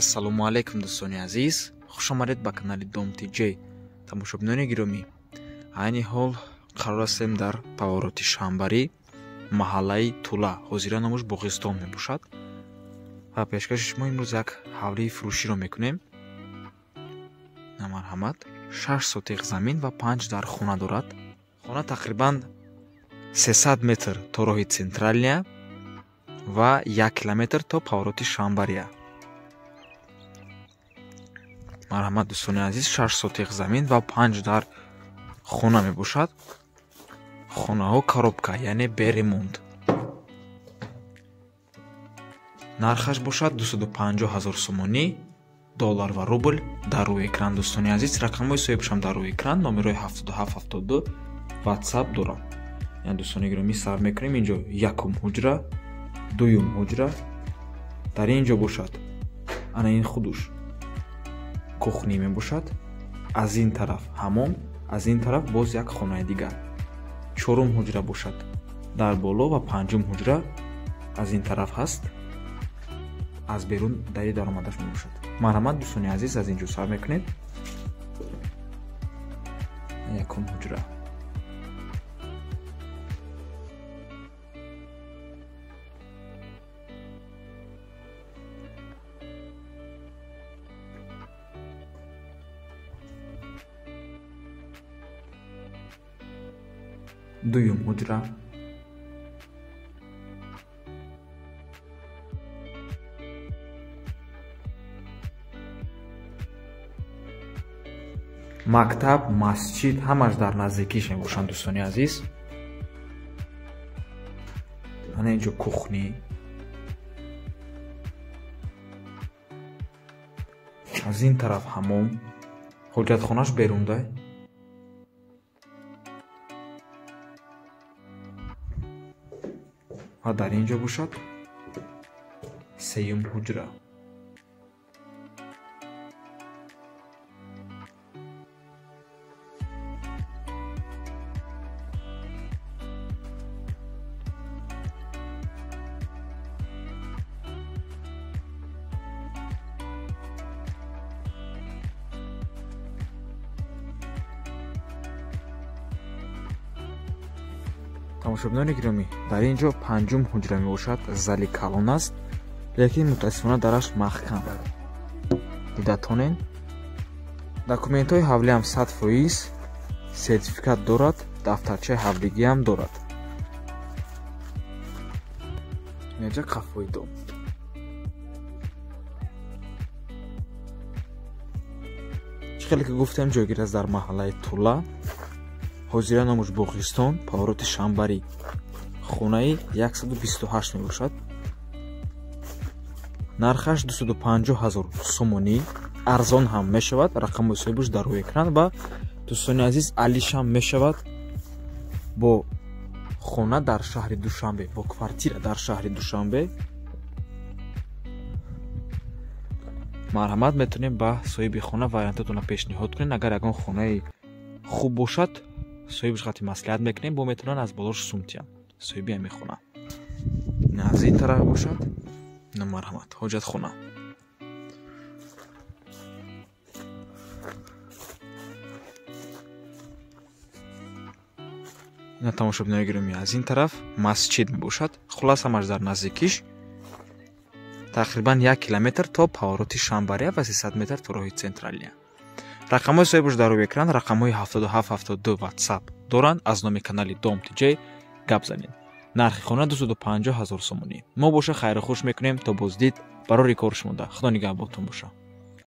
ассалому алайкум дӯстони азиз, хушомадед ба канали Dom TJ. Тамошобинони гиромӣ, айни ҳол қарор ҳастем дар повороти Шамбарӣ, маҳаллаи Тула, ҳозира номаш Боғистон мебошад ва пешкаши шумо имрӯз як ҳавлии фурӯширо мекунем. Намарҳамат 6 сотиқ замин ва 5 дар хона дорад. Хона тақрибан 300 метр то роҳи Централния ва 1 километр то повороти Шамбария. Марҳамат дӯстони азиз, 6 сотиқ замин ва 5 дар хона мебошад. хонаҳо коробка, яъне беремонт. нархаш бошад 250 000 сомонӣ, доллар ва рубл дар рӯи экран. дӯстони азиз, рақамҳои соҳибашам дар рӯи экран, номерои 7772 WhatsApp дорам. яъне дӯстони гиромӣ сабр мекунем. инҷо якум ҳуҷра, дуюм ҳуҷра, дар инҷо бошад ана ин худуш кухни мебошад, аз ин тараф ҳамом, аз ин тараф боз як хонаи дигар. чорум ҳуҷра бошад дар боло ва панҷум ҳуҷра аз ин тараф ҳаст, аз берун дари даромадаш мебошад. марҳамат дӯстони азиз, аз инҷо сабр мекунед. якум ҳуҷра, дуюм ҳуҷра, мактаб, масҷид ҳамаш дар наздикиш мебошанд. дӯстони азиз, ана инҷо кухни, аз ин тараф ҳамом, ҳоҷатхонаш берунда, ва дар инҷо бошад сеюм ҳуҷра. тамошобинони гиромӣ, дар инҷо панҷум ҳуҷра мебошад. зали калон аст, лекин мутаассифона дараш маҳкам. дида тонен, документҳои ҳавлиам 100%, сертификат дорад, дафтарчаи ҳавлигиам дорад. инҷа қафои дом. чӣ хеле ки гуфтем, ҷойгир аст дар маҳаллаи Тула, ҳозира номаш Боғистон, повороти Шамбарӣ. хонаи 128 мебошад. нархаш 250 000 сомонӣ, арзон ҳам мешавад. рақамҳои соҳибаш дар рӯи экран. ва дӯстони азиз, алишам мешавад бо хона дар шаҳри Душанбе, бо квартира дар шаҳри Душанбе. марҳамат, метавонем ба соҳиби хона вариантатонро пешниҳод кунем. агар ягон хонаи хуб бошад, соҳибаш хати маслиҳат мекунем, бо метавонад аз болош сумтиям соҳиби ҳамин хона. аз ин тараф бошад марҳамат ҳоҷатхона. ина тамошобинони гиромӣ, аз ин тараф масҷид мебошад. хулас ҳамаш дар наздикиш, тақрибан 1 километр то повороти Шамбария ва 300 метр то роҳи Централния. рақамҳои соҳибаш дар рӯи экран. рақамҳои 7772 WhatsApp доранд. аз номи канали Dom TJ гап занед. нархи хона 250 000 сомонӣ. мо боша хайру хуш мекунем. то боздид барори кор шумода. худо нигаҳбонтон боша.